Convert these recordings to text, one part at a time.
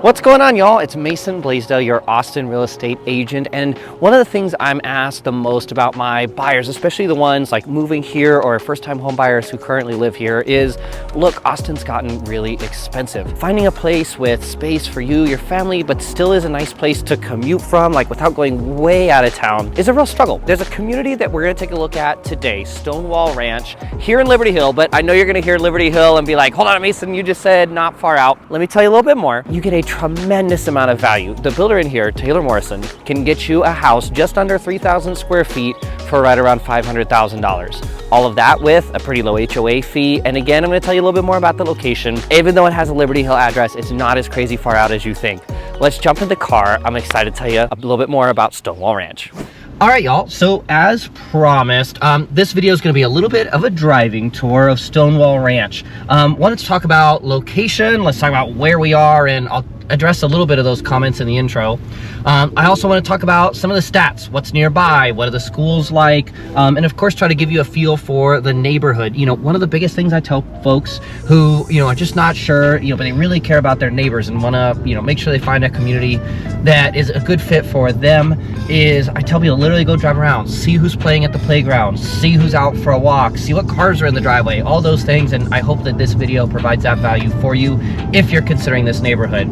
What's going on, y'all? It's Mason Bleasdell, your Austin real estate agent. And one of the things I'm asked the most about my buyers, especially the ones like moving here or first-time home buyers who currently live here, is, look, Austin's gotten really expensive. Finding a place with space for you, your family, but still is a nice place to commute from, like without going way out of town, is a real struggle. There's a community that we're gonna take a look at today, Stonewall Ranch, here in Liberty Hill, but I know you're gonna hear Liberty Hill and be like, hold on, Mason, you just said not far out. Let me tell you a little bit more. You get a tremendous amount of value. The builder in here, Taylor Morrison, can get you a house just under 3,000 square feet for right around $500,000. All of that with a pretty low HOA fee. And again, I'm gonna tell you a little bit more about the location. Even though it has a Liberty Hill address, it's not as crazy far out as you think. Let's jump in the car. I'm excited to tell you a little bit more about Stonewall Ranch. All right, y'all, so as promised, this video is gonna be a little bit of a driving tour of Stonewall Ranch. Wanted to talk about location, let's talk about where we are, and I'll address a little bit of those comments in the intro. I also want to talk about some of the stats, what's nearby, what are the schools like, and of course try to give you a feel for the neighborhood. You know, one of the biggest things I tell folks who, are just not sure, but they really care about their neighbors and want to, make sure they find a community that is a good fit for them, is I tell people literally go drive around, see who's playing at the playground, see who's out for a walk, see what cars are in the driveway, all those things. And I hope that this video provides that value for you if you're considering this neighborhood.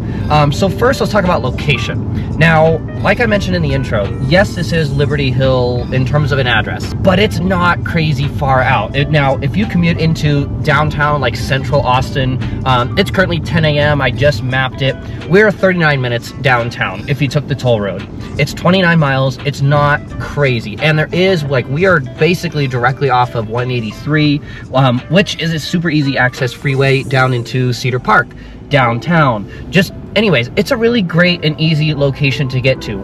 So first, let's talk about location. Now, like I mentioned in the intro, yes, this is Liberty Hill in terms of an address, but it's not crazy far out. Now, if you commute into downtown, like central Austin, it's currently 10 a.m. I just mapped it. We're 39 minutes downtown if you took the toll road. It's 29 miles. It's not crazy. And there is, we are basically directly off of 183, which is a super easy access freeway down into Cedar Park, downtown. Anyways, it's a really great and easy location to get to.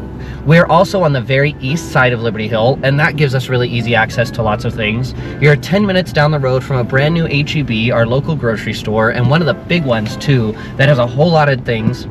We're also on the very east side of Liberty Hill, and that gives us really easy access to lots of things. You're 10 minutes down the road from a brand new H-E-B, our local grocery store, and one of the big ones too, that has a whole lot of things.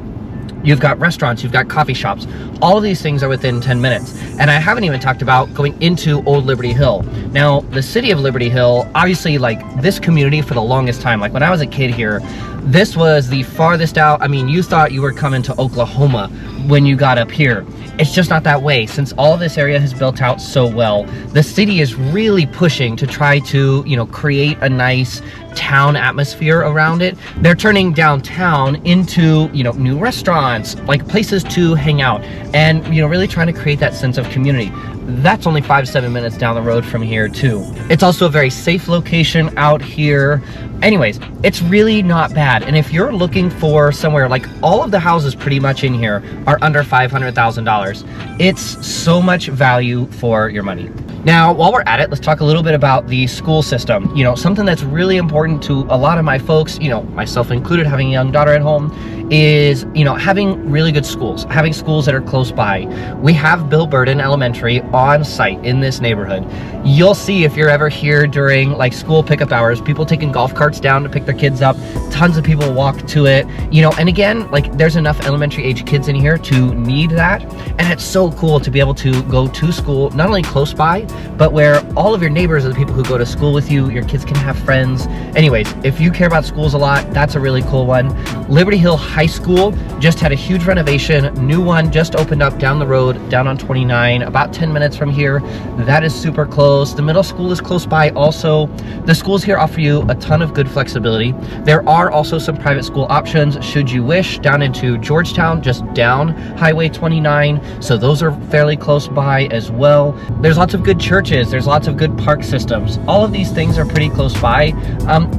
You've got restaurants, you've got coffee shops. All of these things are within 10 minutes. And I haven't even talked about going into Old Liberty Hill. Now, the city of Liberty Hill, obviously, this community for the longest time, when I was a kid here, this was the farthest out. I mean, you thought you were coming to Oklahoma when you got up here. It's just not that way. Since all of this area has built out so well, the city is really pushing to try to, create a nice town atmosphere around it. They're turning downtown into, new restaurants, places to hang out, and, really trying to create that sense of community. That's only 5 to 7 minutes down the road from here too. It's also a very safe location out here. Anyways, it's really not bad. And if you're looking for somewhere, all of the houses pretty much in here are under $500,000. It's so much value for your money. Now, while we're at it, let's talk a little bit about the school system. Something that's really important to a lot of my folks, myself included, having a young daughter at home, is, having really good schools, having schools that are close by. We have Bill Burden Elementary on site in this neighborhood. You'll see if you're ever here during school pickup hours, people taking golf carts down to pick their kids up. Tons of people walk to it, and again, there's enough elementary age kids in here to need that. And it's so cool to be able to go to school, not only close by, but where all of your neighbors are the people who go to school with you. Your kids can have friends. Anyways, if you care about schools a lot, that's a really cool one. Liberty Hill High School just had a huge renovation. New one just opened up down the road, down on 29, about 10 minutes from here. That is super close. The middle school is close by also. The schools here offer you a ton of good flexibility. There are also some private school options, should you wish, down into Georgetown, just down Highway 29. So those are fairly close by as well. There's lots of good churches. There's lots of good park systems. All of these things are pretty close by.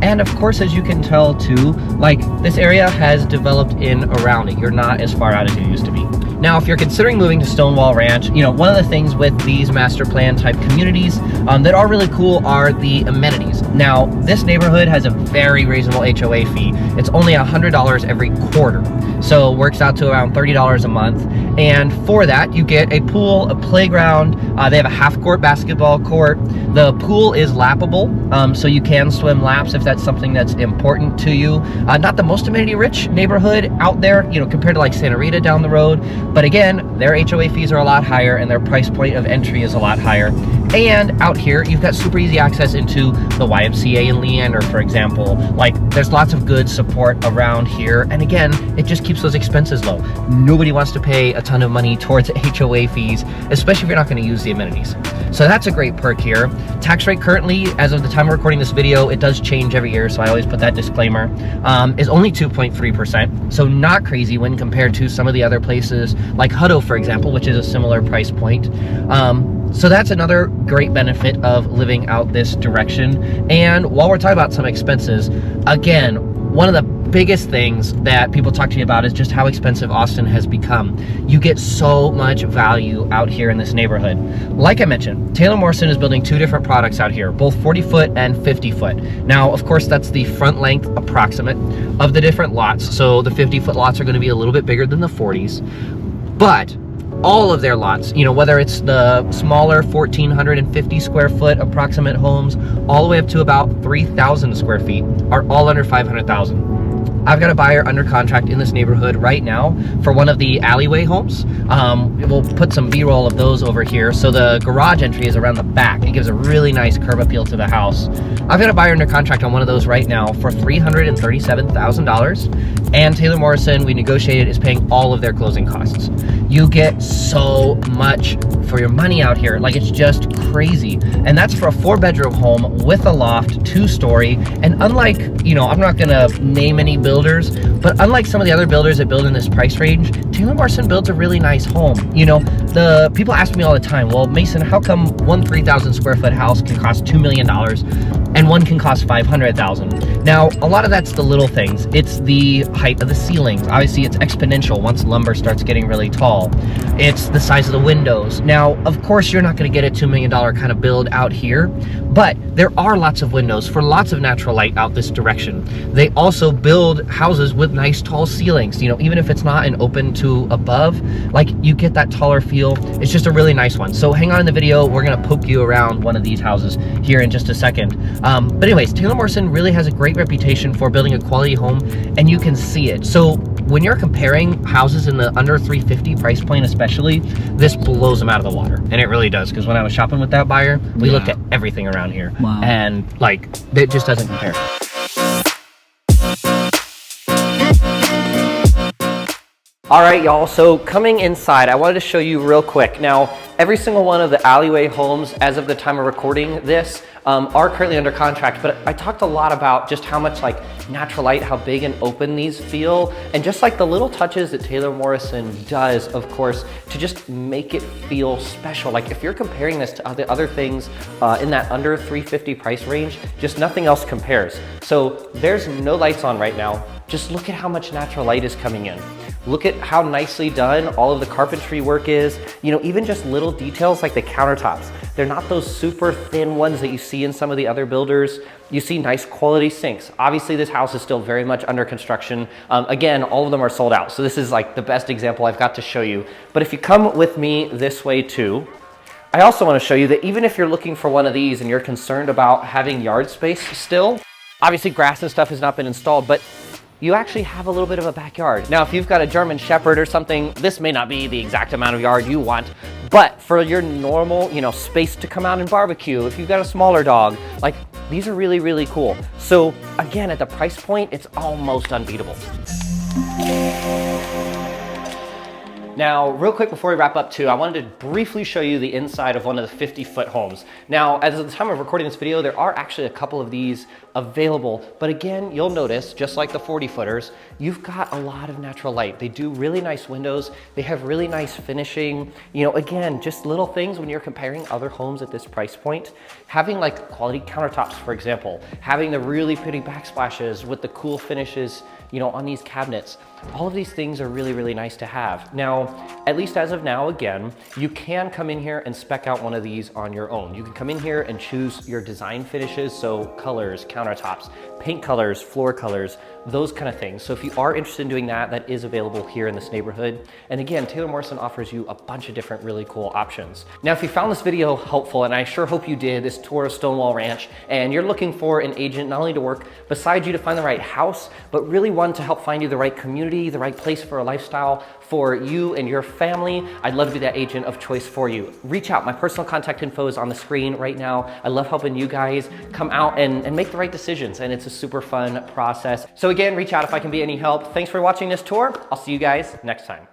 And of course, as you can tell too, this area has developed in around it. You're not as far out as you used to be. Now, if you're considering moving to Stonewall Ranch, one of the things with these master plan type communities that are really cool are the amenities. Now, this neighborhood has a very reasonable HOA fee. It's only $100 every quarter. So it works out to around $30 a month. And for that, you get a pool, a playground. They have a half-court basketball court. The pool is lappable, so you can swim laps if that's something that's important to you. Not the most amenity-rich neighborhood out there, compared to Santa Rita down the road, But again, their HOA fees are a lot higher and their price point of entry is a lot higher. And out here, you've got super easy access into the YMCA in Leander, for example. Like, there's lots of good support around here. And again, it just keeps those expenses low. Nobody wants to pay a ton of money towards HOA fees, especially if you're not going to use the amenities. So that's a great perk here. Tax rate currently, as of the time of recording this video, it does change every year, so I always put that disclaimer, is only 2.3%. So not crazy when compared to some of the other places like Hutto, for example, which is a similar price point. So that's another great benefit of living out this direction. And while we're talking about some expenses, again, one of the biggest things that people talk to me about is just how expensive Austin has become. You get so much value out here in this neighborhood. Like I mentioned, Taylor Morrison is building 2 different products out here, both 40-foot and 50-foot. Now, of course, that's the front length approximate of the different lots. So the 50-foot lots are going to be a little bit bigger than the 40s. But all of their lots, you know, whether it's the smaller 1,450 square foot approximate homes, all the way up to about 3,000 square feet, are all under 500,000. I've got a buyer under contract in this neighborhood right now for one of the alleyway homes. We'll put some B-roll of those over here. So the garage entry is around the back. It gives a really nice curb appeal to the house. I've got a buyer under contract on one of those right now for $337,000. And Taylor Morrison, we negotiated, is paying all of their closing costs. You get so much for your money out here. Like, it's just crazy. And that's for a 4-bedroom home with a loft, 2-story. And unlike, you know, I'm not gonna name any builders, but unlike some of the other builders that build in this price range, Taylor Morrison builds a really nice home. You know, the people ask me all the time, well, Mason, how come one 3,000 square foot house can cost $2 million and one can cost $500,000? Now, a lot of that's the little things. It's the height of the ceilings. Obviously, it's exponential once lumber starts getting really tall. It's the size of the windows. Now, of course, you're not going to get a $2 million kind of build out here, but there are lots of windows for lots of natural light out this direction. They also build houses with nice tall ceilings. You know, even if it's not an open to above, like, you get that taller feel. It's just a really nice one. So hang on in the video. We're going to poke you around one of these houses here in just a second. But anyways, Taylor Morrison really has a great reputation for building a quality home, and you can see it. So when you're comparing houses in the under 350 price point especially, this blows them out of the water. And it really does, because when I was shopping with that buyer, we looked at everything around here. Wow. And like, it just doesn't compare. All right, y'all, so coming inside, I wanted to show you real quick. Now, every single one of the alleyway homes, as of the time of recording this, are currently under contract, but I talked a lot about just how much like natural light, how big and open these feel, and just like the little touches that Taylor Morrison does, of course, to just make it feel special. Like, if you're comparing this to other things in that under 350 price range, just nothing else compares. So there's no lights on right now. Just look at how much natural light is coming in. Look at how nicely done all of the carpentry work is. You know, even just little details like the countertops. They're not those super thin ones that you see in some of the other builders. You see nice quality sinks. Obviously, this house is still very much under construction. Again, all of them are sold out. So this is like the best example I've got to show you. But if you come with me this way too, I also want to show you that even if you're looking for one of these and you're concerned about having yard space still, obviously grass and stuff has not been installed, but you actually have a little bit of a backyard. Now, if you've got a German Shepherd or something, this may not be the exact amount of yard you want, but for your normal, you know, space to come out and barbecue, if you've got a smaller dog, like, these are really, really cool. So again, at the price point, it's almost unbeatable. Now, real quick before we wrap up too, I wanted to briefly show you the inside of one of the 50-foot homes. Now, as of the time of recording this video, there are actually a couple of these available, but again, you'll notice, just like the 40-footers, you've got a lot of natural light. They do really nice windows. They have really nice finishing. You know, again, just little things when you're comparing other homes at this price point. Having like quality countertops, for example, having the really pretty backsplashes with the cool finishes, you know, on these cabinets. All of these things are really, really nice to have. Now, at least as of now, again, you can come in here and spec out one of these on your own. You can come in here and choose your design finishes, so colors, countertops, paint colors, floor colors, those kind of things. So if you are interested in doing that, that is available here in this neighborhood. And again, Taylor Morrison offers you a bunch of different really cool options. Now, if you found this video helpful, and I sure hope you did, this tour of Stonewall Ranch, and you're looking for an agent not only to work beside you to find the right house, but really one to help find you the right community, the right place for a lifestyle for you and your family, I'd love to be that agent of choice for you. Reach out. My personal contact info is on the screen right now. I love helping you guys come out and make the right decisions, and it's a super fun process. So again, reach out if I can be any help. Thanks for watching this tour. I'll see you guys next time.